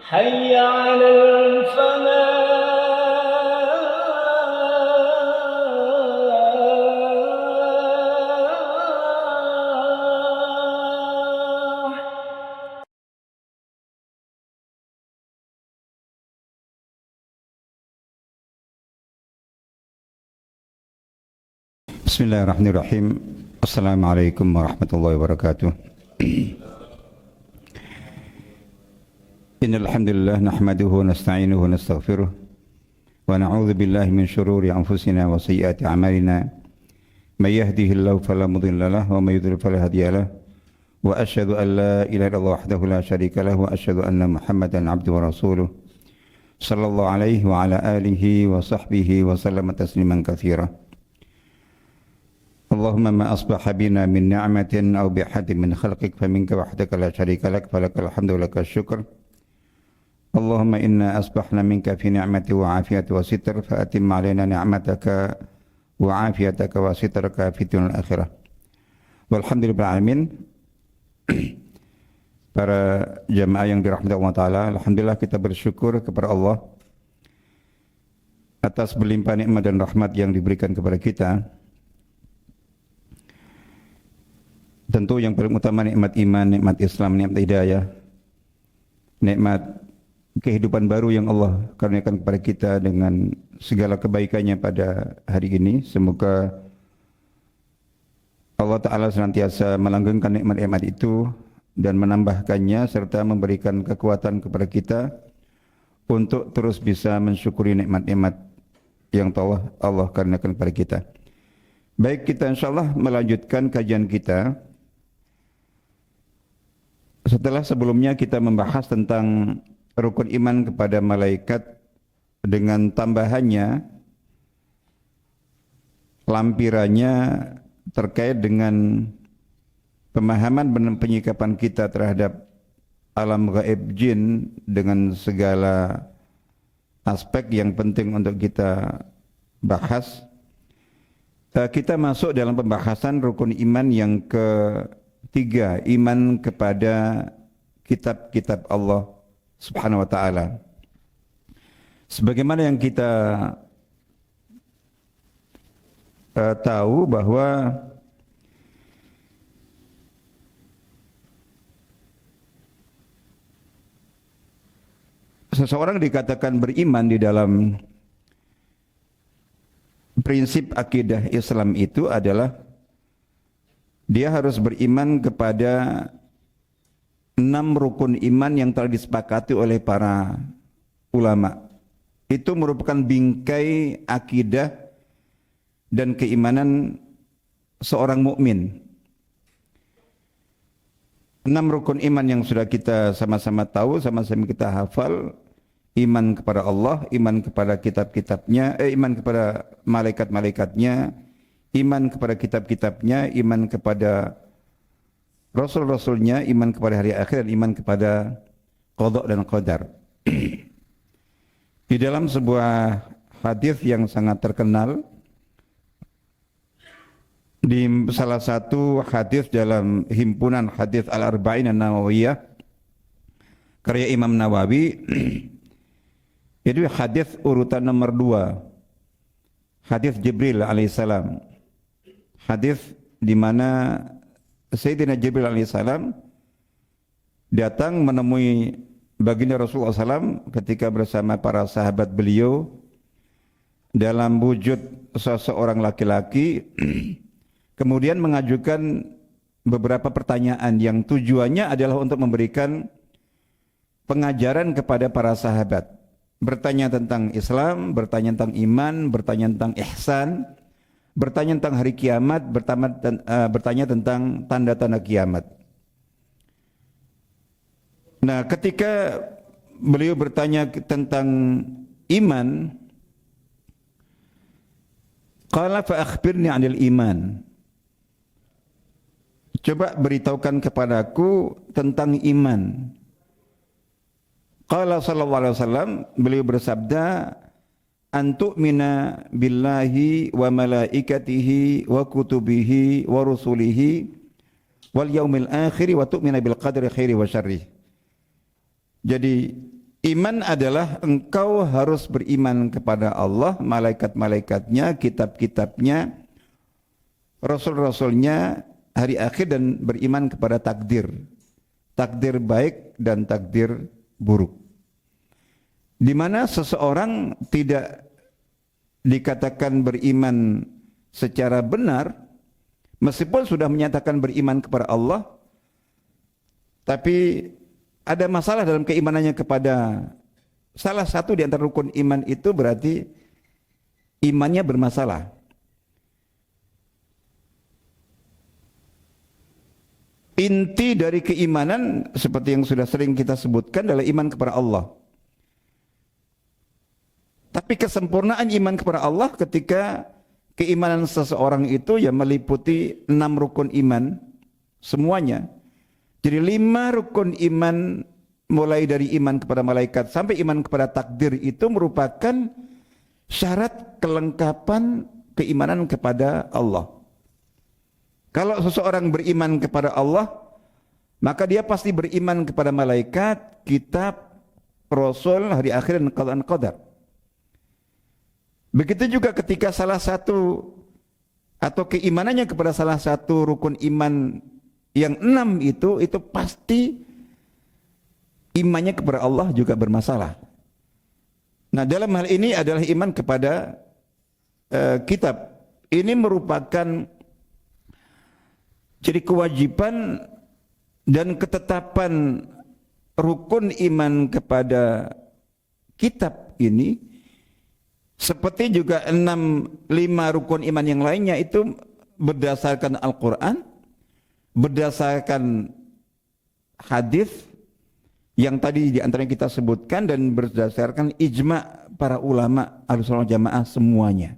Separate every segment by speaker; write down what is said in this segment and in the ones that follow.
Speaker 1: حي على الفلاح.
Speaker 2: Bismillahirrahmanirrahim. Assalamualaikum warahmatullahi wabarakatuh. Innal hamdalillah nahmaduhu wa nasta'inuhu wa nastaghfiruh wa na'udzu billahi min shururi anfusina wa sayyiati a'malina. May yahdihillahu fala mudilla lahu wa may yudlil fala hadiya lahu. Wa asyhadu an la ilaha illallah wahdahu la syarika lahu wa asyhadu anna Muhammadan 'abduhu wa rasuluh. Sallallahu alaihi wa ala alihi wa sahbihi wa sallama tasliman katsira. Allahumma ma asbaha bina min ni'matin aw bihadin min khalqik faminka wahdaka la syarika lak falakal hamdu wa lakal syukr. Allahumma inna asbahna minka fi ni'mati wa afiyati wa sitr fa atimma alaina ni'mataka wa afiyataka wa sitraka fi dunyal akhirah. Walhamdulillahil alamin. Para jamaah yang dirahmati Allah Ta'ala, alhamdulillah kita bersyukur kepada Allah atas berlimpah nikmat dan rahmat yang diberikan kepada kita. Tentu yang paling utama nikmat iman, nikmat Islam, nikmat hidayah, nikmat kehidupan baru yang Allah karuniakan kepada kita dengan segala kebaikannya pada hari ini. Semoga Allah Ta'ala senantiasa melanggengkan nikmat-nikmat itu dan menambahkannya serta memberikan kekuatan kepada kita untuk terus bisa mensyukuri nikmat-nikmat yang Allah karuniakan kepada kita. Baik, kita insyaAllah melanjutkan kajian kita. Setelah sebelumnya kita membahas tentang rukun iman kepada malaikat dengan tambahannya, lampirannya terkait dengan pemahaman dan penyikapan kita terhadap alam gaib jin dengan segala aspek yang penting untuk kita bahas. Kita masuk dalam pembahasan rukun iman yang ketiga, iman kepada kitab-kitab Allah Subhanahu wa ta'ala. Sebagaimana yang kita tahu bahwa seseorang dikatakan beriman di dalam prinsip akidah Islam itu adalah dia harus beriman kepada 6 rukun iman yang telah disepakati oleh para ulama. Itu merupakan bingkai akidah dan keimanan seorang mukmin. 6 rukun iman yang sudah kita sama-sama tahu, sama-sama kita hafal. Iman kepada Allah, iman kepada kitab-kitabnya, iman kepada malaikat-malaikatnya, iman kepada kitab-kitabnya, iman kepada Rasul-Rasulnya, iman kepada hari akhir, dan iman kepada qada dan qadar. Di dalam sebuah hadis yang sangat terkenal, di salah satu hadis dalam himpunan hadis Al-Arba'in An-Nawawiyah karya Imam Nawawi, itu hadis urutan nomor 2, hadis Jibril alaihissalam. Hadis di mana Sayyidina Jibril alaihissalam datang menemui baginda Rasulullah SAW ketika bersama para sahabat beliau dalam wujud seseorang laki-laki, kemudian mengajukan beberapa pertanyaan yang tujuannya adalah untuk memberikan pengajaran kepada para sahabat. Bertanya tentang Islam, bertanya tentang iman, bertanya tentang ihsan, bertanya tentang hari kiamat, bertanya tentang tanda-tanda kiamat. Nah, ketika beliau bertanya tentang iman, qala fa akhbirni 'anil iman. Coba beritahukan kepadaku tentang iman. Qala sallallahu alaihi wasallam, beliau bersabda, antu'mina billahi wa malaikatihi wa kutubihi wa rusulihi wal yaumil akhir wa tu'mina bil qadri khairi wa syarri. Jadi Iman adalah engkau harus beriman kepada Allah, malaikat-malaikatnya, kitab-kitabnya, rasul-rasulnya, hari akhir, dan beriman kepada takdir. Takdir baik dan takdir buruk. Di mana seseorang tidak dikatakan beriman secara benar, meskipun sudah menyatakan beriman kepada Allah, tapi ada masalah dalam keimanannya kepada salah satu di antara rukun iman itu, berarti imannya bermasalah. Inti dari keimanan seperti yang sudah sering kita sebutkan adalah iman kepada Allah. Tapi kesempurnaan iman kepada Allah ketika keimanan seseorang itu ya meliputi 6 rukun iman semuanya. Jadi 5 rukun iman, mulai dari iman kepada malaikat sampai iman kepada takdir, itu merupakan syarat kelengkapan keimanan kepada Allah. Kalau seseorang beriman kepada Allah, maka dia pasti beriman kepada malaikat, kitab, rasul, hari akhir, dan qada dan qadar. Begitu juga ketika salah satu atau keimanannya kepada salah satu rukun iman yang 6 itu pasti imannya kepada Allah juga bermasalah. Nah, dalam hal ini adalah iman kepada kitab. Ini merupakan jadi kewajiban dan ketetapan rukun iman kepada kitab ini, seperti juga 5 rukun iman yang lainnya, itu berdasarkan Al-Quran, berdasarkan hadis yang tadi di antaranya kita sebutkan, dan berdasarkan ijma para ulama Ahlussunnah Jamaah semuanya.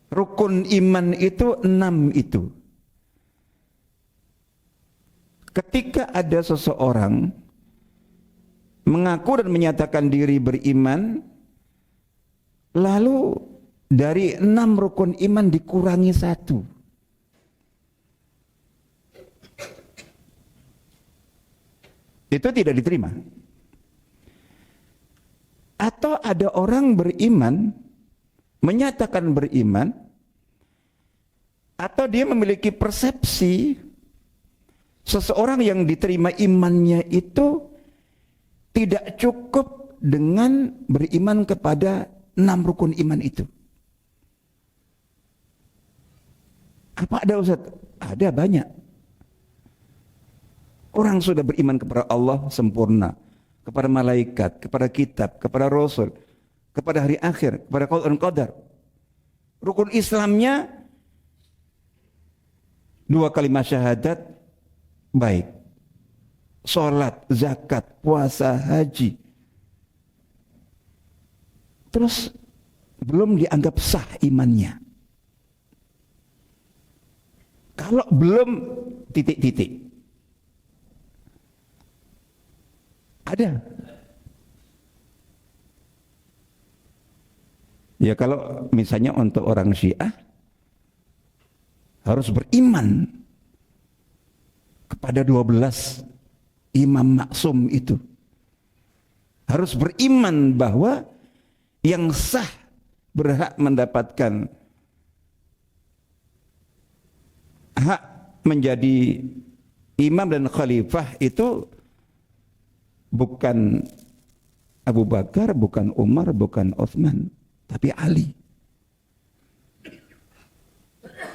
Speaker 2: Rukun iman itu 6 itu. Ketika ada seseorang mengaku dan menyatakan diri beriman, lalu dari 6 rukun iman dikurangi 1, itu tidak diterima. Atau ada orang beriman, menyatakan beriman, atau dia memiliki persepsi seseorang yang diterima imannya itu tidak cukup dengan beriman kepada 6 rukun iman itu. Apa ada, Ustaz? Ada banyak. Orang sudah beriman kepada Allah sempurna, kepada malaikat, kepada kitab, kepada rasul, kepada hari akhir, kepada qada dan qadar. Rukun Islamnya 2 kalimat syahadat baik, salat, zakat, puasa, haji. Terus belum dianggap sah imannya. Kalau belum titik-titik. Ada. Ya, kalau misalnya untuk orang Syiah harus beriman kepada 12 imam maksum itu. Harus beriman bahwa yang sah berhak mendapatkan hak menjadi imam dan khalifah itu bukan Abu Bakar, bukan Umar, bukan Utsman, tapi Ali.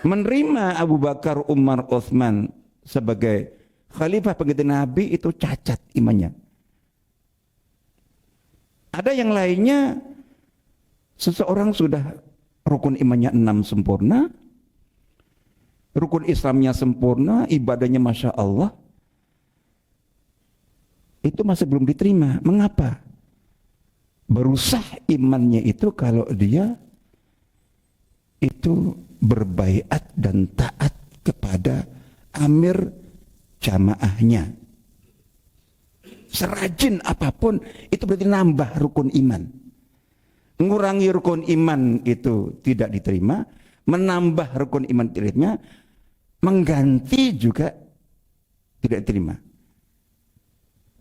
Speaker 2: Menerima Abu Bakar, Umar, Utsman sebagai khalifah pengganti Nabi itu cacat imannya. Ada yang lainnya, seseorang sudah rukun imannya 6 sempurna, rukun Islamnya sempurna, ibadahnya Masya Allah, itu masih belum diterima. Mengapa? Berusaha imannya itu kalau dia itu berbaiat dan taat kepada amir jamaahnya. Serajin apapun itu berarti nambah rukun iman. Mengurangi rukun iman itu tidak diterima, menambah rukun iman tidak diterima, mengganti juga tidak diterima.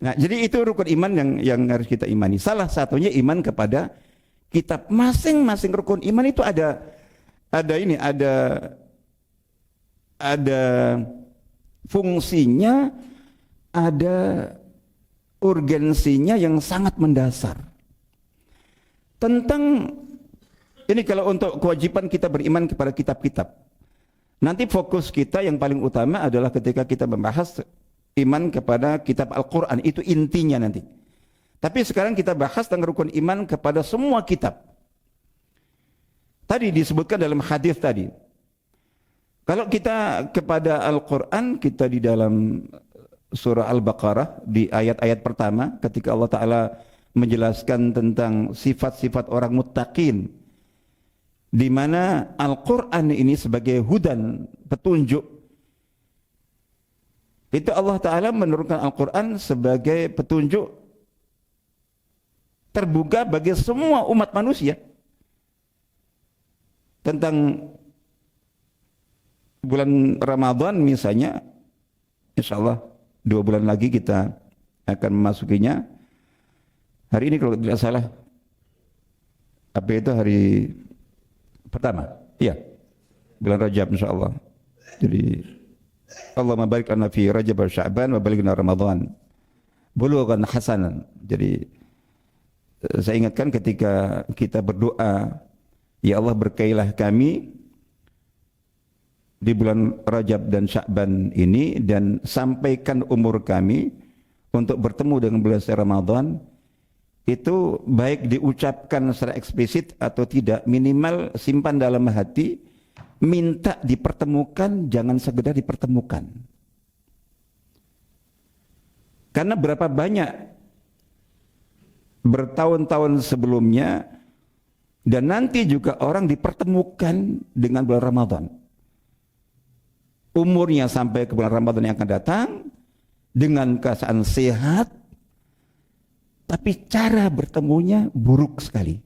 Speaker 2: Nah, jadi itu rukun iman yang harus kita imani. Salah satunya iman kepada kitab. Masing-masing rukun iman itu ada fungsinya, ada urgensinya yang sangat mendasar. Tentang ini kalau untuk kewajiban kita beriman kepada kitab-kitab. Nanti fokus kita yang paling utama adalah ketika kita membahas iman kepada kitab Al-Quran. Itu intinya nanti. Tapi sekarang kita bahas tentang rukun iman kepada semua kitab. Tadi disebutkan dalam hadis tadi. Kalau kita kepada Al-Quran, kita di dalam surah Al-Baqarah di ayat-ayat pertama ketika Allah Ta'ala menjelaskan tentang sifat-sifat orang muttaqin, di mana Al-Quran ini sebagai hudan, petunjuk. Itu Allah Ta'ala menurunkan Al-Quran sebagai petunjuk terbuka bagi semua umat manusia. Tentang bulan Ramadan misalnya, insya Allah 2 bulan lagi kita akan memasukinya. Hari ini kalau tidak salah, apa itu hari pertama? Iya, bulan Rajab insya Allah. Jadi Allahumma barik lana fi Rajab wa Sya'ban wa balighna Ramadan bulughan hasanan. Jadi saya ingatkan ketika kita berdoa, ya Allah berkailah kami di bulan Rajab dan Sya'ban ini dan sampaikan umur kami untuk bertemu dengan bulan Ramadan. Itu baik diucapkan secara eksplisit atau tidak, minimal simpan dalam hati, minta dipertemukan, jangan sekedar dipertemukan. Karena berapa banyak bertahun-tahun sebelumnya dan nanti juga orang dipertemukan dengan bulan Ramadan. Umurnya sampai ke bulan Ramadan yang akan datang dengan keadaan sehat, tapi cara bertemunya buruk sekali.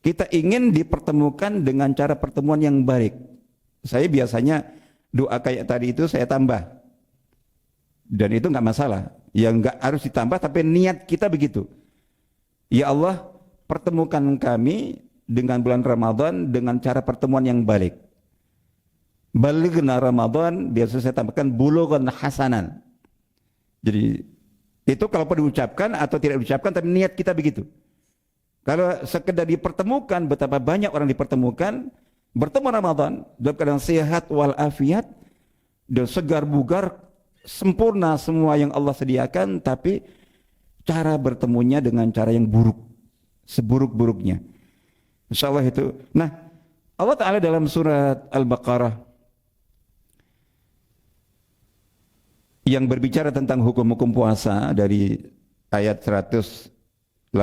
Speaker 2: Kita ingin dipertemukan dengan cara pertemuan yang baik. Saya biasanya doa kayak tadi itu saya tambah. Dan itu nggak masalah. Yang nggak harus ditambah, tapi niat kita begitu. Ya Allah, pertemukan kami dengan bulan Ramadan dengan cara pertemuan yang baik. Balighna Ramadan, biasa saya tambahkan bulughan hasanan. Jadi itu kalau diucapkan atau tidak diucapkan, tapi niat kita begitu. Kalau sekedar dipertemukan, betapa banyak orang dipertemukan, bertemu Ramadan dalam keadaan sehat walafiat dan segar bugar, sempurna semua yang Allah sediakan, tapi cara bertemunya dengan cara yang buruk, seburuk-buruknya. Insya Allah itu. Nah, Allah Ta'ala dalam surat Al-Baqarah yang berbicara tentang hukum-hukum puasa dari ayat 183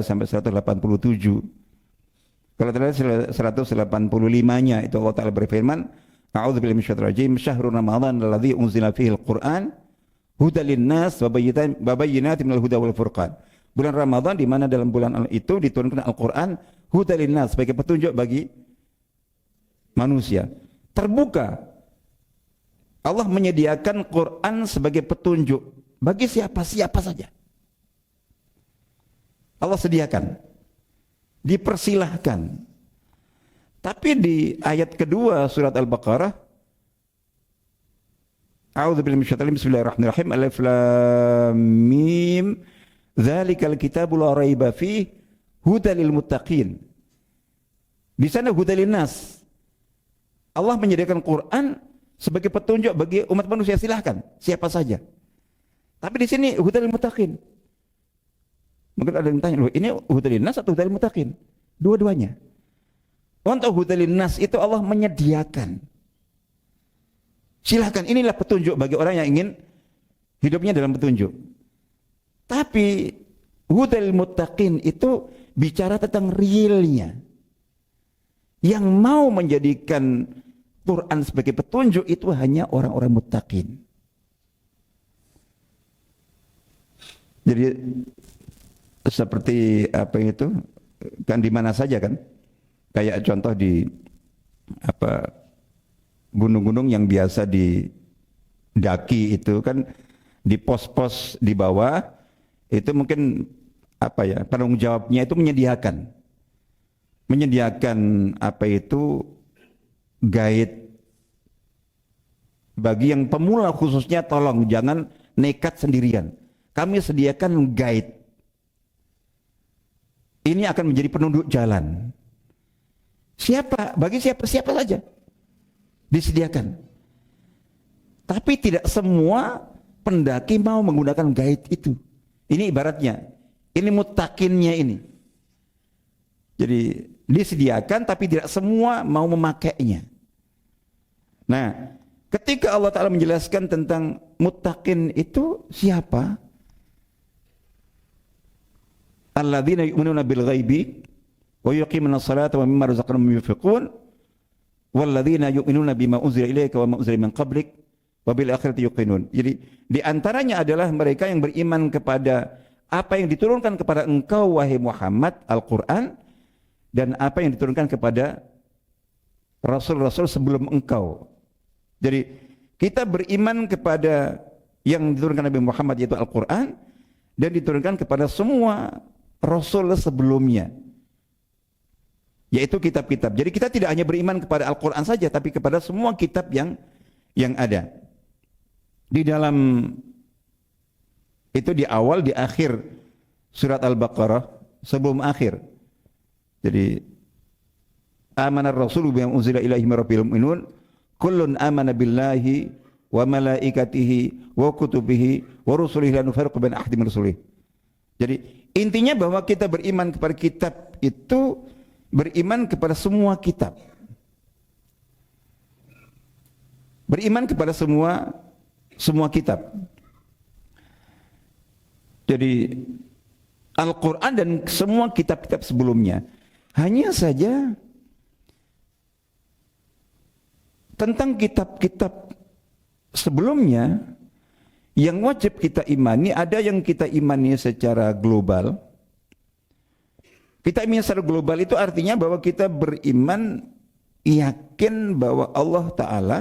Speaker 2: sampai 187. Kalau terlihat 185-nya itu Allah Ta'ala berfirman, A'udzubillahi minasyaitonir rajim, syahrul ramadhan alladzi unzila fihi al-Qur'an hudal linnas wa bayyinatin minal huda wal furqan. Bulan Ramadan di mana dalam bulan itu diturunkan Al-Qur'an hudal linnas sebagai petunjuk bagi manusia. Terbuka. Allah menyediakan Quran sebagai petunjuk bagi siapa saja. Allah sediakan, dipersilahkan. Tapi di ayat kedua surat Al-Baqarah, A'udzubillahi minasyaitonir rajim, bismillahirrahmanirrahim, alif lam mim, dzalikal kitabul la raiba fihi hudal lil muttaqin. Di sana hudal linnas. Allah menyediakan Quran sebagai petunjuk bagi umat manusia, silahkan siapa saja. Tapi di sini hudal lil muttaqin. Mungkin ada yang tanya, loh ini hudal linnas atau hudal lil muttaqin? Dua-duanya. Untuk hudal linnas itu Allah menyediakan. Silahkan, inilah petunjuk bagi orang yang ingin hidupnya dalam petunjuk. Tapi hudal lil muttaqin itu bicara tentang realnya. Yang mau menjadikan Quran sebagai petunjuk itu hanya orang-orang muttaqin. Jadi seperti apa itu kan di mana saja kan, kayak contoh di apa gunung-gunung yang biasa didaki itu kan di pos-pos di bawah itu mungkin apa ya, penanggung jawabnya itu menyediakan apa itu guide bagi yang pemula khususnya, tolong jangan nekat sendirian. Kami sediakan guide. Ini akan menjadi penunjuk jalan. Siapa? Bagi siapa? Siapa saja. Disediakan. Tapi tidak semua pendaki mau menggunakan guide itu. Ini ibaratnya. Ini mutakinnya ini. Jadi disediakan tapi tidak semua mau memakainya. Nah, ketika Allah Ta'ala menjelaskan tentang muttaqin itu siapa? Alladzina yu'minuna bil ghaibi wa yuqimuna as-salata wa mimma razaqnahum yunfiqun walladzina yu'minuna bima unzila ilaika wa ma unzila min qablik wa bil akhirati yuqinun. Jadi di antaranya adalah mereka yang beriman kepada apa yang diturunkan kepada engkau wahai Muhammad, Al-Qur'an, dan apa yang diturunkan kepada rasul-rasul sebelum engkau. Jadi kita beriman kepada yang diturunkan Nabi Muhammad yaitu Al-Quran dan diturunkan kepada semua rasul sebelumnya, yaitu kitab-kitab. Jadi kita tidak hanya beriman kepada Al-Quran saja, tapi kepada semua kitab yang ada. Di dalam itu di awal, di akhir surat Al-Baqarah, sebelum akhir. Jadi amanar rasulu bima unzila ilaihi min rabbil mu'minun kullun amana billahi wa malaikatihi wa kutubihi wa rusulihi la nufarriqu baina ahadin min rusulihi. Jadi intinya bahwa kita beriman kepada kitab itu beriman kepada semua kitab. Beriman kepada semua kitab. Jadi Al-Quran dan semua kitab-kitab sebelumnya. Hanya saja tentang kitab-kitab sebelumnya yang wajib kita imani, ada yang kita imani secara global. Kita imani secara global itu artinya bahwa kita beriman yakin bahwa Allah Ta'ala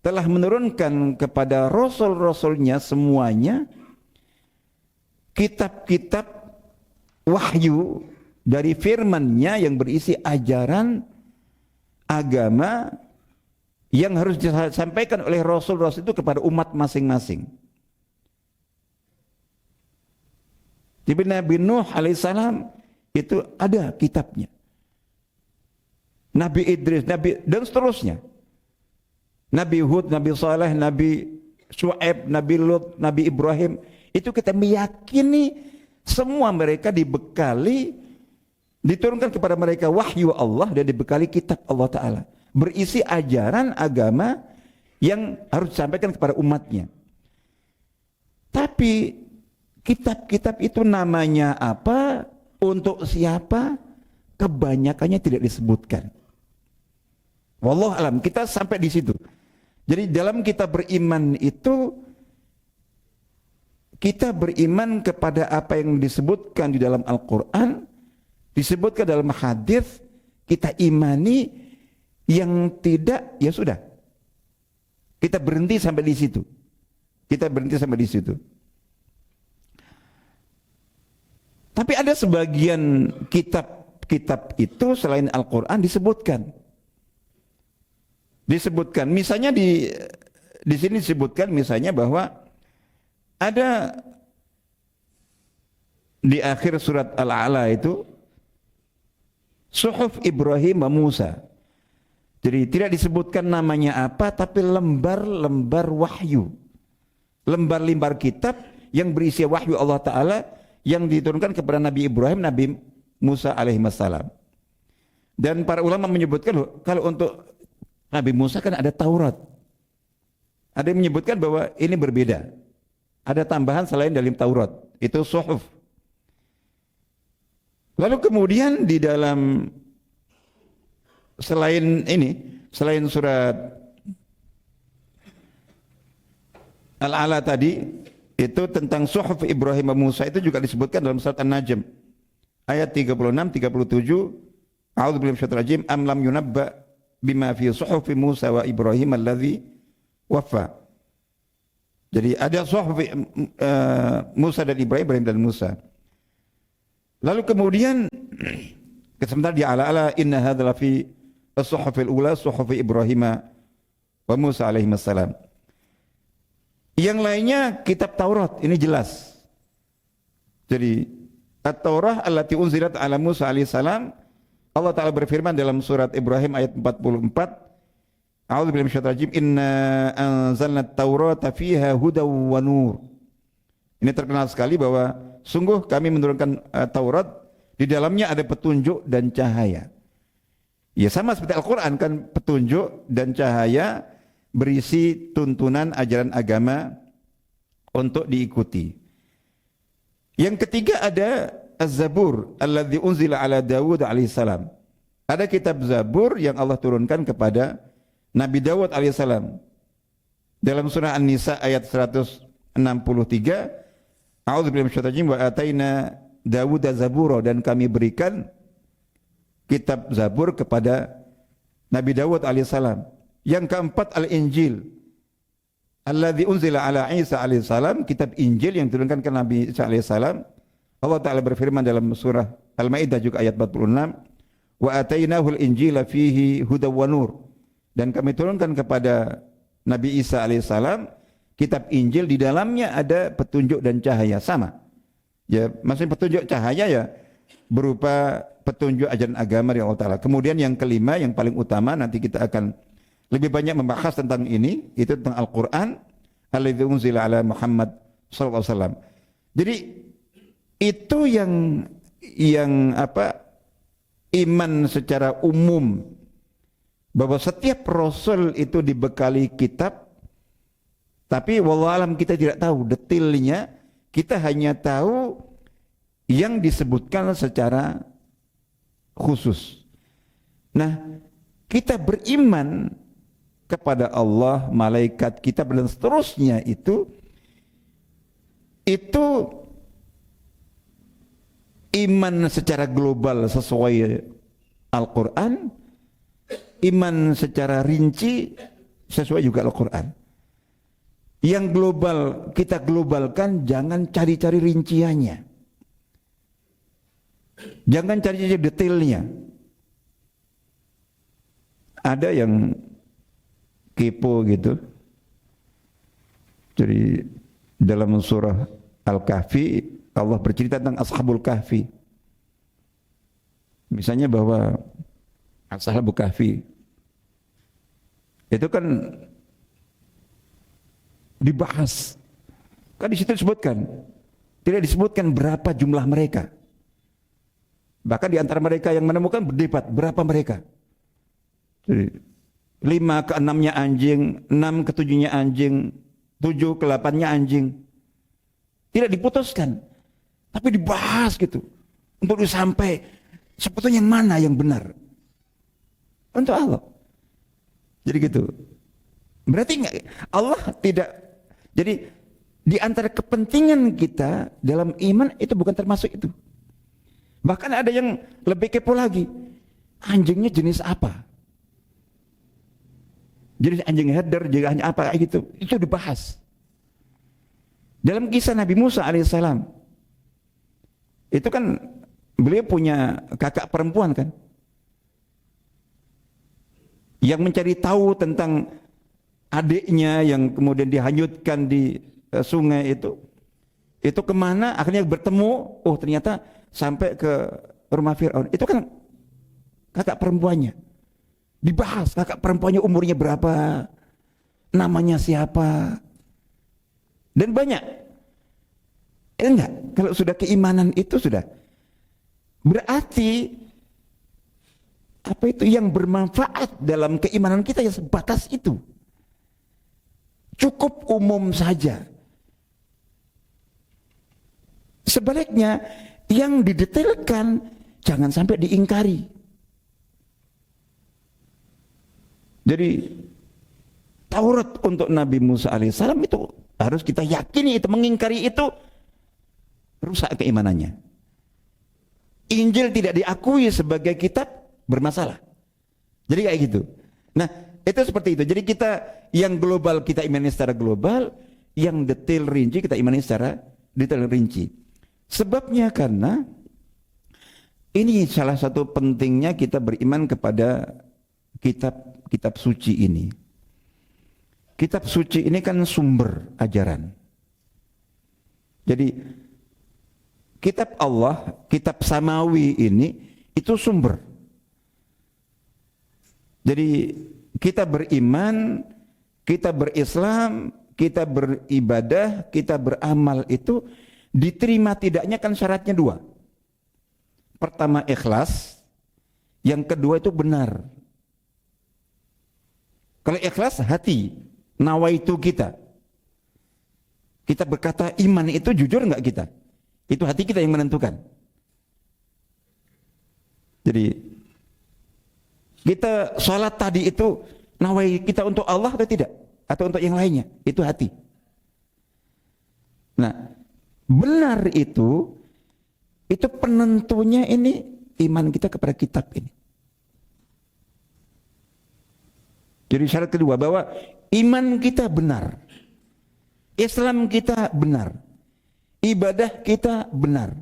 Speaker 2: telah menurunkan kepada rasul-rasulnya semuanya kitab-kitab wahyu dari firman-Nya yang berisi ajaran agama yang harus disampaikan oleh rasul-rasul itu kepada umat masing-masing. Di Nabi Nuh alaihissalam itu ada kitabnya. Nabi Idris, Nabi dan seterusnya. Nabi Hud, Nabi Saleh, Nabi Syuaib, Nabi Lut, Nabi Ibrahim, itu kita meyakini semua mereka dibekali, diturunkan kepada mereka wahyu Allah dan dibekali kitab Allah Ta'ala berisi ajaran agama yang harus disampaikan kepada umatnya. Tapi kitab-kitab itu namanya apa, untuk siapa, kebanyakannya tidak disebutkan. Wallahu alam, kita sampai di situ. Jadi dalam kita beriman itu, kita beriman kepada apa yang disebutkan di dalam Al-Quran, disebutkan dalam hadis, kita imani. Yang tidak, ya sudah. Kita berhenti sampai di situ. Kita berhenti sampai di situ. Tapi ada sebagian kitab-kitab itu selain Al-Quran disebutkan. Disebutkan, misalnya di sini disebutkan misalnya bahwa ada di akhir surat Al-A'la itu Suhuf Ibrahim wa Musa. Jadi tidak disebutkan namanya apa, tapi lembar-lembar wahyu. Lembar-lembar kitab yang berisi wahyu Allah Ta'ala yang diturunkan kepada Nabi Ibrahim, Nabi Musa alaihissalam. Dan para ulama menyebutkan, loh, kalau untuk Nabi Musa kan ada Taurat. Ada yang menyebutkan bahwa ini berbeda. Ada tambahan selain dari Taurat, itu Suhuf. Lalu kemudian di dalam selain surat Al-A'la tadi, itu tentang Suhuf Ibrahim dan Musa itu juga disebutkan dalam surat An-Najm ayat 36, 37. A'udzubillahi minasyaitonir rajim. Am lam yunabba bima fi suhufi Musa wa Ibrahim alladzi waffa. Jadi ada suhuf Musa dan Ibrahim dan Musa. Lalu kemudian sebentar di ala-ala inna hadzal fi as-suhufil ula suhuf Ibrahim wa Musa alaihi wassalam. Yang lainnya kitab Taurat, ini jelas. Jadi At-Taurah allati unzilat ala Musa alaihi salam, Allah Ta'ala berfirman dalam surat Ibrahim ayat 44, A'udzubillahi minasyaitonir rajim, inna anzalna at-taurata fiha hudaw wa nur. Ini terkenal sekali bahwa sungguh kami menurunkan Taurat, di dalamnya ada petunjuk dan cahaya. Ya sama seperti Al-Quran kan, petunjuk dan cahaya berisi tuntunan ajaran agama untuk diikuti. Yang ketiga ada Az-Zabur alladzi unzila ala Dawud alaihissalam. Ada kitab Zabur yang Allah turunkan kepada Nabi Dawud alaihissalam. Dalam surah An-Nisa ayat 163, A'udzubillahi minasyaitonir rajim wa ataina Dawud Zabura, dan kami berikan kitab Zabur kepada Nabi Dawud alaihissalam. Yang keempat Al-Injil alladzi unzila ala Isa alaihissalam, kitab Injil yang diturunkan ke Nabi Isa alaihissalam. Allah Ta'ala berfirman dalam surah Al-Maidah juga ayat 46, wa atainahul injila fihi hudaw wa nur, dan kami turunkan kepada Nabi Isa alaihissalam kitab Injil, di dalamnya ada petunjuk dan cahaya. Sama ya, maksudnya petunjuk cahaya ya berupa petunjuk ajaran agama dari Allah Ta'ala. Kemudian yang kelima, yang paling utama, nanti kita akan lebih banyak membahas tentang ini, itu tentang Al-Quran alladzi unzila ala Muhammad sallallahu alaihi wasallam. Jadi itu yang iman secara umum, bahwa setiap rasul itu dibekali kitab, tapi wallahualam kita tidak tahu detailnya, kita hanya tahu yang disebutkan secara khusus. Nah, kita beriman kepada Allah, malaikat, kitab dan seterusnya itu iman secara global sesuai Al-Quran, iman secara rinci sesuai juga Al-Quran. Yang global kita globalkan, jangan cari-cari rinciannya, jangan cari-cari detailnya. Ada yang kepo gitu. Jadi dalam surah Al-Kahfi Allah bercerita tentang Ashabul Kahfi. Misalnya bahwa Ashabul Kahfi itu kan dibahas. Kan di situ disebutkan. Tidak disebutkan berapa jumlah mereka. Bahkan di antara mereka yang menemukan berdebat berapa mereka. Jadi 5 ke 6-nya anjing, 6 ke 7-nya anjing, 7 ke 8-nya anjing. Tidak diputuskan, tapi dibahas gitu untuk sampai sebetulnya yang mana yang benar untuk Allah. Jadi gitu. Berarti enggak, Allah tidak. Jadi di antara kepentingan kita dalam iman itu bukan termasuk itu. Bahkan ada yang lebih kepo lagi. Anjingnya jenis apa? Jenis anjing herder, jenis apa gitu. Itu dibahas. Dalam kisah Nabi Musa alaihissalam, itu kan beliau punya kakak perempuan kan, yang mencari tahu tentang adiknya yang kemudian dihanyutkan di sungai itu kemana, akhirnya bertemu, oh ternyata sampai ke rumah Fir'aun. Itu kan kakak perempuannya. Dibahas kakak perempuannya umurnya berapa, namanya siapa, dan banyak. Enggak, kalau sudah keimanan itu sudah berarti apa itu yang bermanfaat dalam keimanan kita ya sebatas itu. Cukup umum saja. Sebaliknya yang didetailkan jangan sampai diingkari. Jadi Taurat untuk Nabi Musa alaihissalam itu harus kita yakini, itu mengingkari itu rusak keimanannya. Injil tidak diakui sebagai kitab, bermasalah. Jadi kayak gitu. Nah, itu seperti itu. Jadi kita yang global kita imani secara global, yang detail rinci kita imani secara detail rinci. Sebabnya karena ini salah satu pentingnya kita beriman kepada kitab suci ini. Kitab suci ini kan sumber ajaran. Jadi kitab Allah, kitab samawi ini itu sumber. Jadi kita beriman, kita berislam, kita beribadah, kita beramal itu diterima tidaknya kan syaratnya dua. Pertama ikhlas, yang kedua itu benar. Kalau ikhlas hati, nawaitu kita. Kita berkata iman itu jujur enggak kita? Itu hati kita yang menentukan. Jadi kita sholat tadi itu nawai kita untuk Allah atau tidak? Atau untuk yang lainnya? Itu hati. Nah, benar itu penentunya ini iman kita kepada kitab ini. Jadi syarat kedua bahwa iman kita benar, Islam kita benar, ibadah kita benar,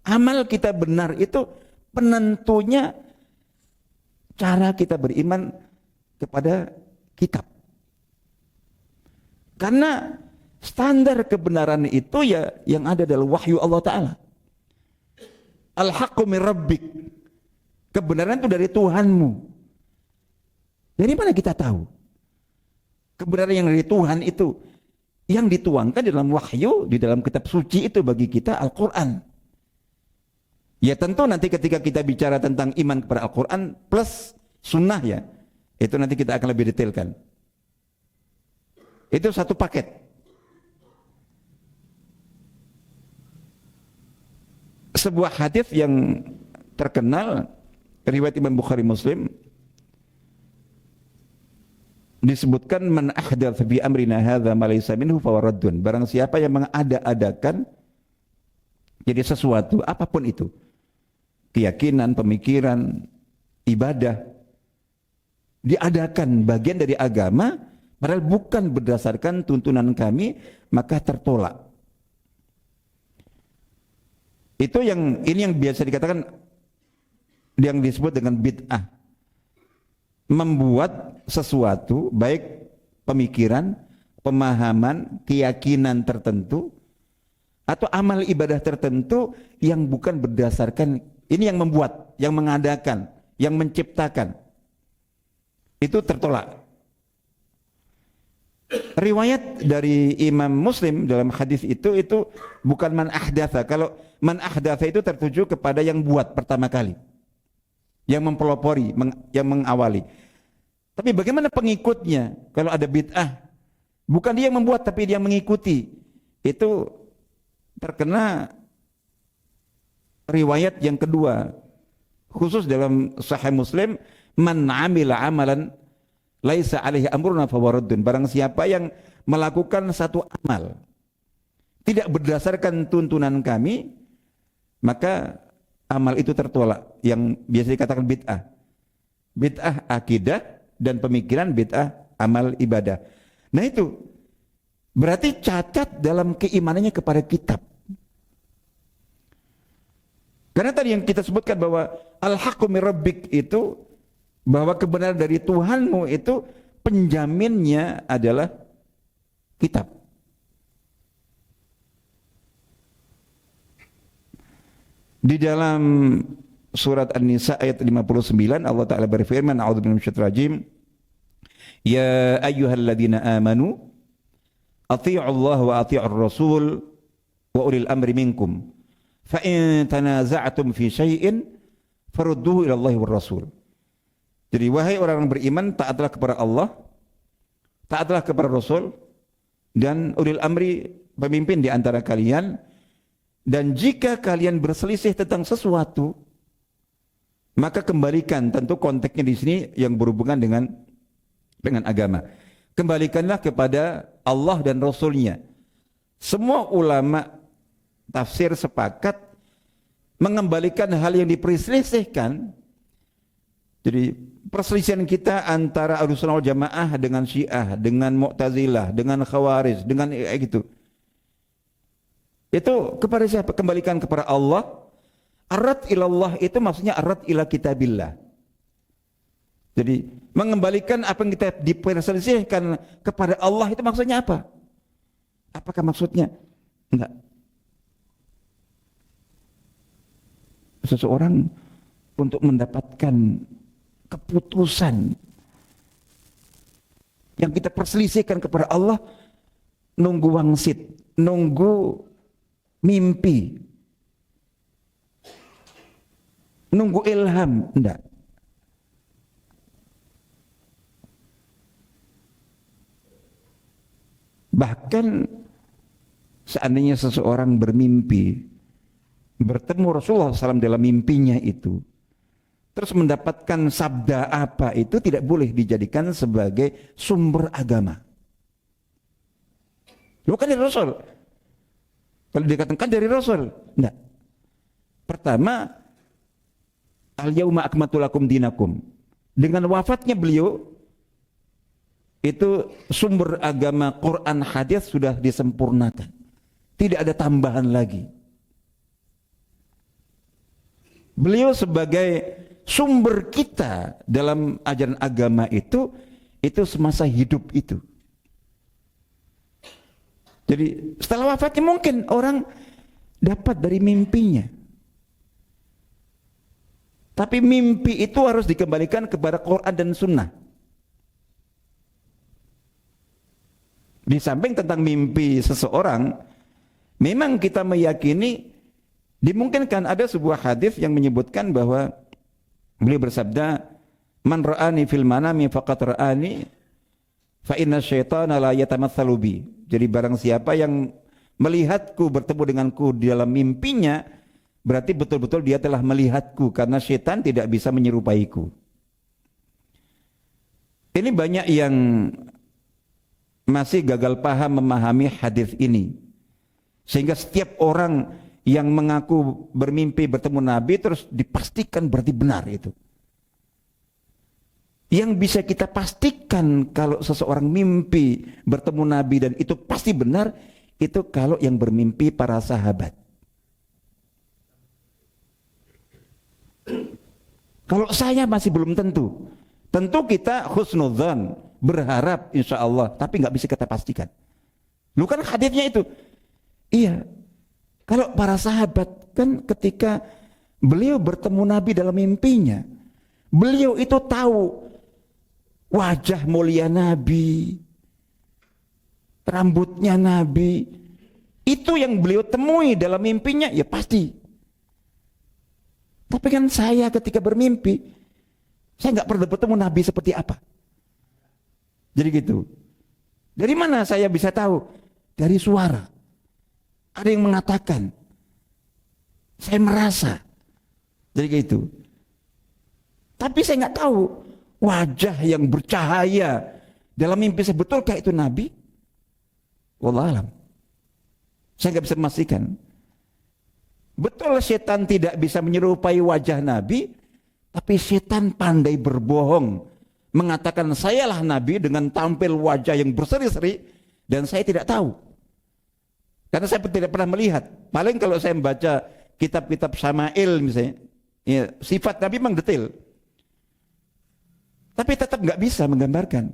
Speaker 2: amal kita benar, itu penentunya cara kita beriman kepada kitab. Karena standar kebenaran itu ya yang ada dalam wahyu Allah Ta'ala. Al-haqqu min rabbik. Kebenaran itu dari Tuhanmu. Dari mana kita tahu? Kebenaran yang dari Tuhan itu yang dituangkan di dalam wahyu, di dalam kitab suci itu bagi kita Al-Quran. Ya tentu nanti ketika kita bicara tentang iman kepada Al-Quran plus sunnah ya, itu nanti kita akan lebih detailkan. Itu satu paket. Sebuah hadis yang terkenal riwayat Imam Bukhari Muslim disebutkan man ahdatsa fi amrina hadza ma laysa minhu fa raddun. Barang siapa yang mengada-adakan jadi sesuatu apapun itu, keyakinan, pemikiran, ibadah, diadakan bagian dari agama padahal bukan berdasarkan tuntunan kami, maka tertolak. Itu ini yang biasa dikatakan yang disebut dengan bid'ah. Membuat sesuatu baik pemikiran, pemahaman, keyakinan tertentu atau amal ibadah tertentu yang bukan berdasarkan ini, yang membuat, yang mengadakan, yang menciptakan. Itu tertolak. Riwayat dari Imam Muslim dalam hadis itu bukan man ahdatsa. Kalau man ahdatsa itu tertuju kepada yang buat pertama kali, yang mempelopori, yang mengawali. Tapi bagaimana pengikutnya? Kalau ada bid'ah, bukan dia yang membuat tapi dia mengikuti. Itu terkena riwayat yang kedua, khusus dalam Sahih Muslim, man amila amalan laisa alaihi amruna fawaradun. Barang siapa yang melakukan satu amal tidak berdasarkan tuntunan kami, maka amal itu tertolak. Yang biasa dikatakan bid'ah. Bid'ah akidah dan pemikiran, bid'ah amal ibadah. Nah itu berarti cacat dalam keimanannya kepada kitab. Karena tadi yang kita sebutkan bahwa al-haqqu min rabbik itu, bahwa kebenaran dari Tuhanmu itu penjaminnya adalah kitab. Di dalam surat An-Nisa ayat 59 Allah Ta'ala berfirman, a'udzubillahi minasyaitonir rajim, ya ayyuhalladzina amanu athi'ullaha wa athi'ur rasul wa ulil amri minkum fa in tanaza'tum fi syai'in farudduhu ila Allahi war rasul. Jadi wahai orang yang beriman, taatlah kepada Allah, taatlah kepada Rasul dan ulil amri, pemimpin di antara kalian, dan jika kalian berselisih tentang sesuatu maka kembalikan, tentu konteksnya di sini yang berhubungan dengan agama. Kembalikanlah kepada Allah dan Rasulnya. Semua ulama tafsir sepakat mengembalikan hal yang diperselisihkan Jadi perselisihan kita antara Ahlussunnah wal Jamaah dengan Syiah, dengan Mu'tazilah, dengan Khawarij, dengan gitu. Itu kepada siapa? Kembalikan kepada Allah. Arad ilallah itu maksudnya arad ila kitabillah. Jadi mengembalikan apa yang kita diperselisihkan kepada Allah itu maksudnya apa? Apakah maksudnya? Enggak. Seseorang untuk mendapatkan keputusan yang kita perselisihkan kepada Allah, nunggu wangsit, nunggu mimpi, nunggu ilham, enggak. Bahkan seandainya seseorang bermimpi bertemu Rasulullah SAW dalam mimpinya itu, terus mendapatkan sabda apa itu tidak boleh dijadikan sebagai sumber agama. Bukan dari Rasul. Kalau dikatakan dari Rasul, enggak. Pertama, al-yauma akmaltu lakum dinakum. Dengan wafatnya beliau, itu sumber agama Quran hadis sudah disempurnakan. Tidak ada tambahan lagi. Beliau sebagai sumber kita dalam ajaran agama itu semasa hidup itu. Jadi setelah wafatnya mungkin orang dapat dari mimpinya. Tapi mimpi itu harus dikembalikan kepada Quran dan Sunnah. Di samping tentang mimpi seseorang, memang kita meyakini dimungkinkan ada sebuah hadis yang menyebutkan bahwa beliau bersabda, "Man ra'ani fil manami faqad ra'ani fa inna syaitana la yatamatsalu bi." Jadi barang siapa yang melihatku bertemu denganku di dalam mimpinya, berarti betul-betul dia telah melihatku, karena syaitan tidak bisa menyerupaiku. Ini banyak yang masih gagal paham memahami hadis ini, sehingga setiap orang yang mengaku bermimpi bertemu Nabi terus dipastikan berarti benar itu. Yang bisa kita pastikan kalau seseorang mimpi bertemu Nabi dan itu pasti benar, itu kalau yang bermimpi para sahabat. Kalau saya masih belum tentu. Tentu kita husnudzan, berharap insya Allah, tapi nggak bisa kita pastikan. Lu kan hadisnya itu. Iya. Kalau para sahabat kan ketika beliau bertemu Nabi dalam mimpinya, beliau itu tahu wajah mulia Nabi, rambutnya Nabi, itu yang beliau temui dalam mimpinya, ya pasti. Tapi kan saya ketika bermimpi, saya nggak pernah bertemu Nabi seperti apa. Jadi gitu. Dari mana saya bisa tahu? Dari suara. Ada yang mengatakan, saya merasa. Jadi gitu. Tapi saya nggak tahu wajah yang bercahaya dalam mimpi saya betulkah itu Nabi? Wallahu alam. Saya nggak bisa memastikan. Betul setan tidak bisa menyerupai wajah Nabi, tapi setan pandai berbohong, mengatakan sayalah Nabi dengan tampil wajah yang berseri-seri dan saya tidak tahu. Karena saya tidak pernah melihat. Paling kalau saya membaca kitab-kitab Syama'il misalnya, ya, sifat Nabi memang detail. Tapi tetap nggak bisa menggambarkan.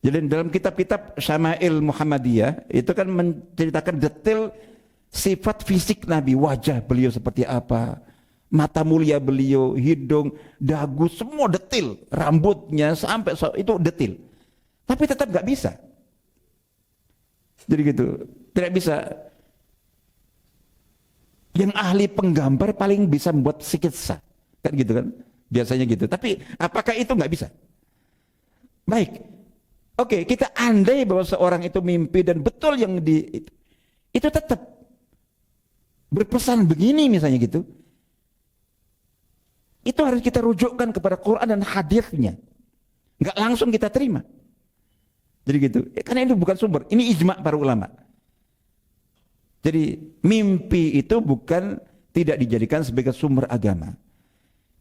Speaker 2: Jadi dalam kitab-kitab Syama'il Muhammadiyah itu kan menceritakan detail sifat fisik Nabi, wajah beliau seperti apa, mata mulia beliau, hidung, dagu, semua detail, rambutnya sampai itu detail. Tapi tetap nggak bisa. Jadi gitu, tidak bisa. Yang ahli penggambar paling bisa membuat sketsa, kan gitu kan? Biasanya gitu. Tapi apakah itu nggak bisa? Baik, oke, kita andai bahwa seorang itu mimpi dan betul yang itu tetap berpesan begini misalnya gitu. Itu harus kita rujukkan kepada Quran dan hadisnya. Nggak langsung kita terima. Jadi gitu. Karena ini bukan sumber, ini ijma' para ulama. Jadi mimpi itu bukan tidak dijadikan sebagai sumber agama.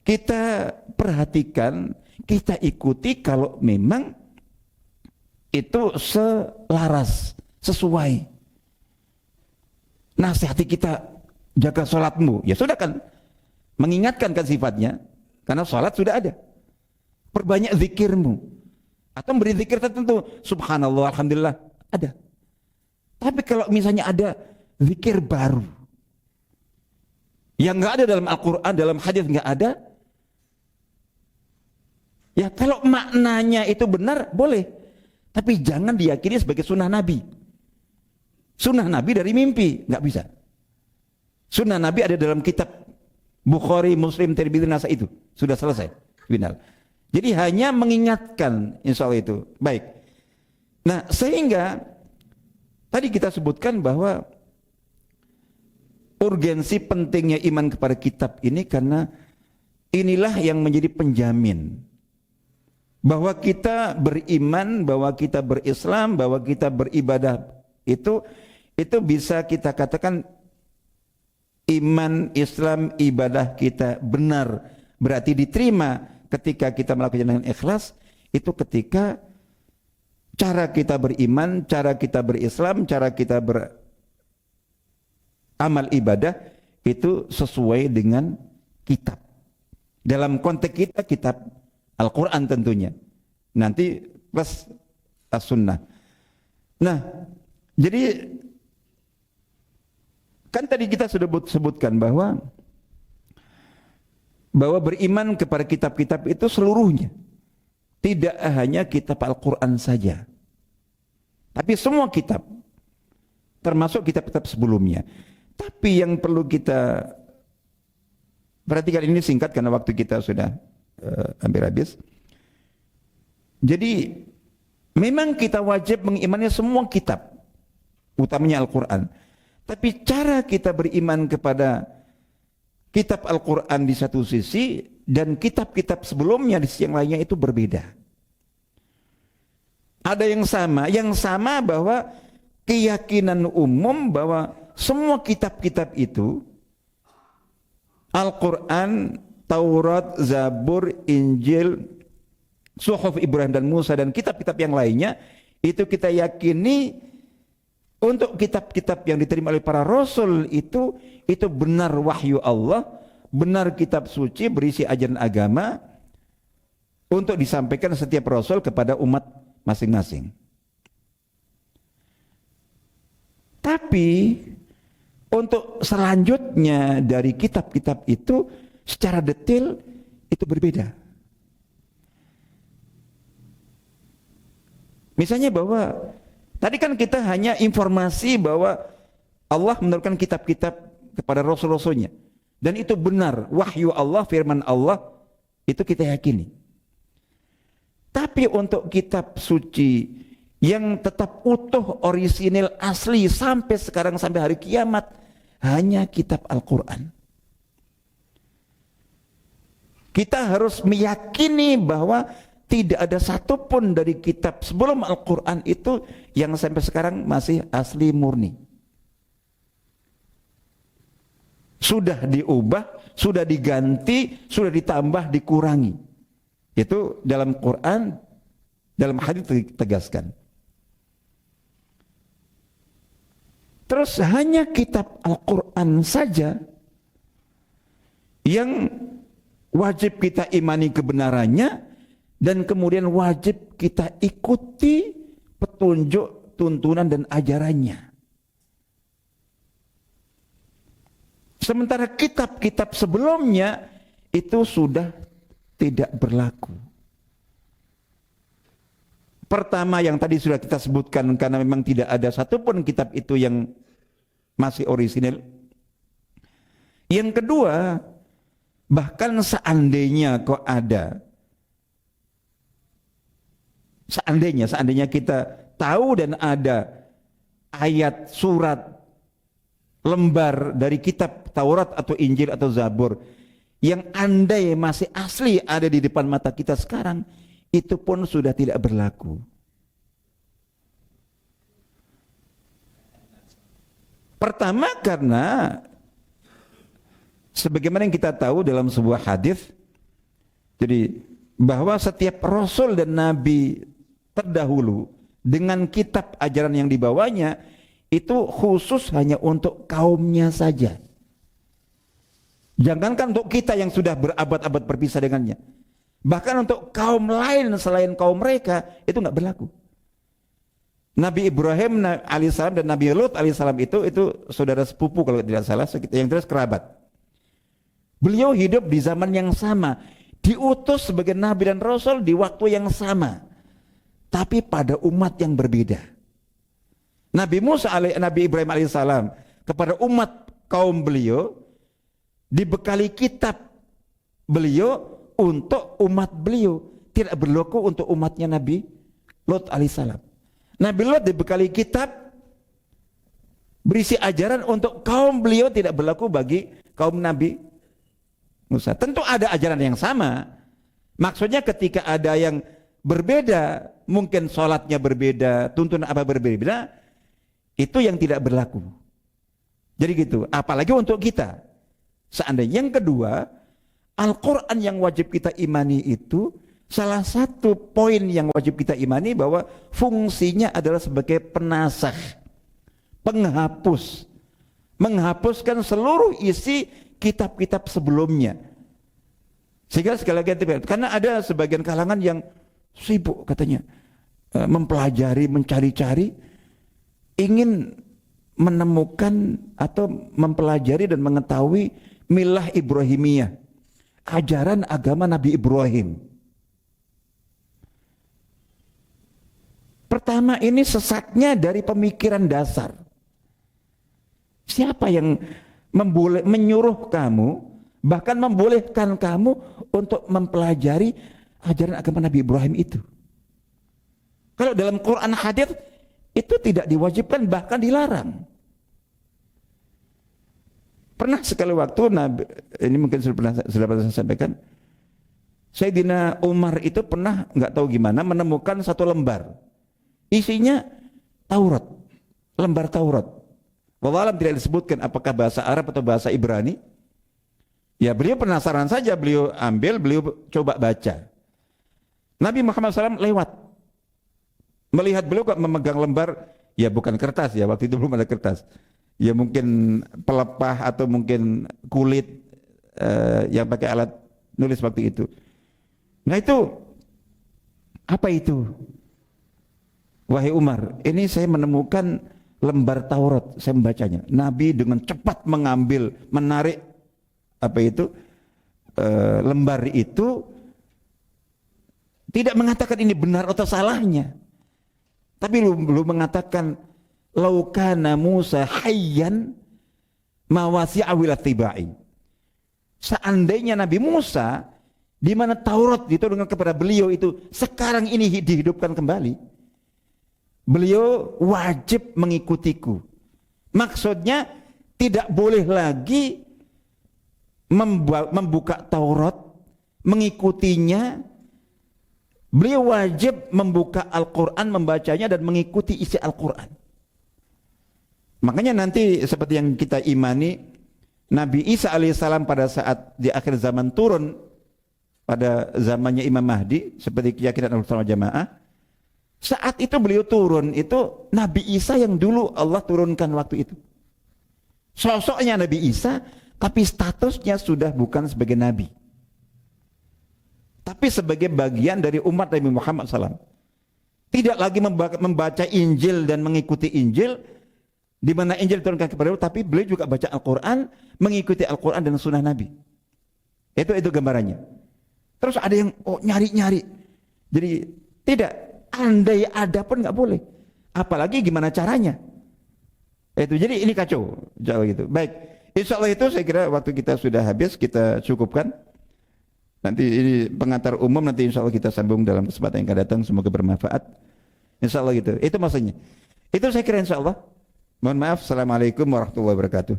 Speaker 2: kita perhatikan, kita ikuti kalau memang itu selaras, sesuai. Nasihati kita, jaga sholatmu. Ya sudah kan, mengingatkan kan sifatnya, karena sholat sudah ada. Perbanyak zikirmu. Atau beri zikir tertentu, subhanallah, alhamdulillah, ada. Tapi kalau misalnya ada zikir baru, yang nggak ada dalam Al-Quran, dalam hadis nggak ada, ya kalau maknanya itu benar, boleh. Tapi jangan diyakini sebagai sunnah Nabi. Sunnah Nabi dari mimpi, nggak bisa. Sunnah Nabi ada dalam kitab Bukhari, Muslim, Tirmidzi, Nasai, itu sudah selesai. Final. Jadi hanya mengingatkan, insya Allah itu baik. Nah, sehingga tadi kita sebutkan bahwa urgensi pentingnya iman kepada kitab ini karena inilah yang menjadi penjamin bahwa kita beriman, bahwa kita berislam, bahwa kita beribadah itu bisa kita katakan iman, Islam, ibadah kita benar, berarti diterima ketika kita melakukan dengan ikhlas. Itu ketika cara kita beriman, cara kita berislam, cara kita beramal ibadah itu sesuai dengan kitab. Dalam konteks kita kitab Al-Quran tentunya, nanti plus as-sunnah. Nah, jadi kan tadi kita sudah sebutkan bahwa beriman kepada kitab-kitab itu seluruhnya, tidak hanya kitab Al-Quran saja, tapi semua kitab, termasuk kitab-kitab sebelumnya. Tapi yang perlu kita perhatikan, ini singkat karena waktu kita sudah hampir habis. Jadi memang kita wajib mengimani semua kitab, utamanya Al-Quran. Tapi cara kita beriman kepada kitab Al-Quran di satu sisi dan kitab-kitab sebelumnya di sisi yang lainnya itu berbeda. Ada yang sama bahwa keyakinan umum bahwa semua kitab-kitab itu, Al-Quran, Taurat, Zabur, Injil, Suhuf Ibrahim dan Musa dan kitab-kitab yang lainnya, itu kita yakini untuk kitab-kitab yang diterima oleh para rasul itu benar wahyu Allah, benar kitab suci berisi ajaran agama untuk disampaikan setiap rasul kepada umat masing-masing. Tapi untuk selanjutnya dari kitab-kitab itu secara detail itu berbeda. Misalnya bahwa tadi kan kita hanya informasi bahwa Allah menurunkan kitab-kitab kepada rasul-rasulnya, dan itu benar wahyu Allah, firman Allah, itu kita yakini. Tapi untuk kitab suci yang tetap utuh, orisinil, asli sampai sekarang, sampai hari kiamat, hanya kitab Al-Quran. Kita harus meyakini bahwa tidak ada satupun dari kitab sebelum Al-Quran itu yang sampai sekarang masih asli murni. Sudah diubah, sudah diganti, sudah ditambah, dikurangi. Itu dalam Quran, dalam hadis ditegaskan. Terus hanya kitab Al-Quran saja yang wajib kita imani kebenarannya, dan kemudian wajib kita ikuti petunjuk, tuntunan dan ajarannya. Sementara kitab-kitab sebelumnya itu sudah tidak berlaku. Pertama yang tadi sudah kita sebutkan, karena memang tidak ada satupun kitab itu yang masih orisinil. Yang kedua, bahkan seandainya kok ada, seandainya kita tahu dan ada ayat, surat, lembar dari kitab Taurat atau Injil atau Zabur yang andai masih asli ada di depan mata kita sekarang, itu pun sudah tidak berlaku. Pertama karena sebagaimana yang kita tahu dalam sebuah hadis, Jadi bahwa setiap rasul dan nabi terdahulu dengan kitab ajaran yang dibawanya itu khusus hanya untuk kaumnya saja. Jangankan untuk kita yang sudah berabad-abad berpisah dengannya, bahkan untuk kaum lain selain kaum mereka itu nggak berlaku. Nabi Ibrahim alaihissalam dan Nabi Lut alaihissalam itu saudara sepupu kalau tidak salah, yang terus kerabat. Beliau hidup di zaman yang sama, diutus sebagai nabi dan rasul di waktu yang sama, tapi pada umat yang berbeda. Nabi Ibrahim alaihissalam kepada umat kaum beliau dibekali kitab beliau untuk umat beliau, tidak berlaku untuk umatnya Nabi Lut alaihissalam. Nabi Lut dibekali kitab berisi ajaran untuk kaum beliau, tidak berlaku bagi kaum Nabi Musa. Tentu ada ajaran yang sama. Maksudnya ketika ada yang berbeda, mungkin sholatnya berbeda, tuntunan apa berbeda, itu yang tidak berlaku. Jadi gitu, apalagi untuk kita. Seandainya yang kedua, Al-Quran yang wajib kita imani itu, salah satu poin yang wajib kita imani bahwa fungsinya adalah sebagai penasakh, penghapus, menghapuskan seluruh isi kitab-kitab sebelumnya. Sehingga sekali lagi, karena ada sebagian kalangan yang sibuk katanya mempelajari, mencari-cari, ingin menemukan atau mempelajari dan mengetahui milah Ibrahimiyah, ajaran agama Nabi Ibrahim. Pertama, ini sesatnya dari pemikiran dasar. Siapa yang menyuruh kamu, bahkan membolehkan kamu untuk mempelajari ajaran agama Nabi Ibrahim itu? Kalau dalam Quran hadits itu tidak diwajibkan, bahkan dilarang. Pernah sekali waktu, ini mungkin sudah pernah saya sampaikan, Sayyidina Umar itu pernah nggak tahu gimana menemukan satu lembar, isinya Taurat, lembar Taurat. Wallahualam tidak disebutkan apakah bahasa Arab atau bahasa Ibrani. Ya beliau penasaran saja, beliau ambil, beliau coba baca. Nabi Muhammad SAW lewat, melihat beliau kok memegang lembar, ya bukan kertas ya, waktu itu belum ada kertas. Ya mungkin pelepah atau mungkin kulit yang pakai alat nulis waktu itu. Nah itu, apa itu? Wahai Umar, ini saya menemukan lembar Taurat, saya membacanya. Nabi dengan cepat mengambil, menarik apa itu lembar itu, tidak mengatakan ini benar atau salahnya, tapi belum mengatakan laukana Musa hayyan mawasi'awil tibai. Seandainya Nabi Musa, di mana Taurat diturunkan kepada beliau itu sekarang ini dihidupkan kembali, beliau wajib mengikutiku. Maksudnya tidak boleh lagi membuka Taurat, mengikutinya. Beliau wajib membuka Al-Quran, membacanya dan mengikuti isi Al-Quran. Makanya nanti seperti yang kita imani, Nabi Isa alaihissalam pada saat di akhir zaman turun, pada zamannya Imam Mahdi, seperti keyakinan Ahlussunnah wal Jamaah, saat itu beliau turun, itu Nabi Isa yang dulu Allah turunkan waktu itu. Sosoknya Nabi Isa, tapi statusnya sudah bukan sebagai Nabi, tapi sebagai bagian dari umat Nabi Muhammad SAW. Tidak lagi membaca Injil dan mengikuti Injil, di mana Injil diturunkan kepada beliau, tapi beliau juga baca Al-Quran, mengikuti Al-Quran dan sunnah Nabi. Itu gambarannya. Terus ada yang nyari-nyari. Jadi tidak, andai ada pun nggak boleh. Apalagi gimana caranya. Itu jadi ini kacau. Jauh gitu. Baik, insya Allah itu saya kira waktu kita sudah habis, kita cukupkan. Nanti ini pengantar umum, nanti insya Allah kita sambung dalam kesempatan yang akan datang. Semoga bermanfaat. Insya Allah gitu. Itu maksudnya. Itu saya kira insya Allah. Mohon maaf. Assalamualaikum warahmatullahi wabarakatuh.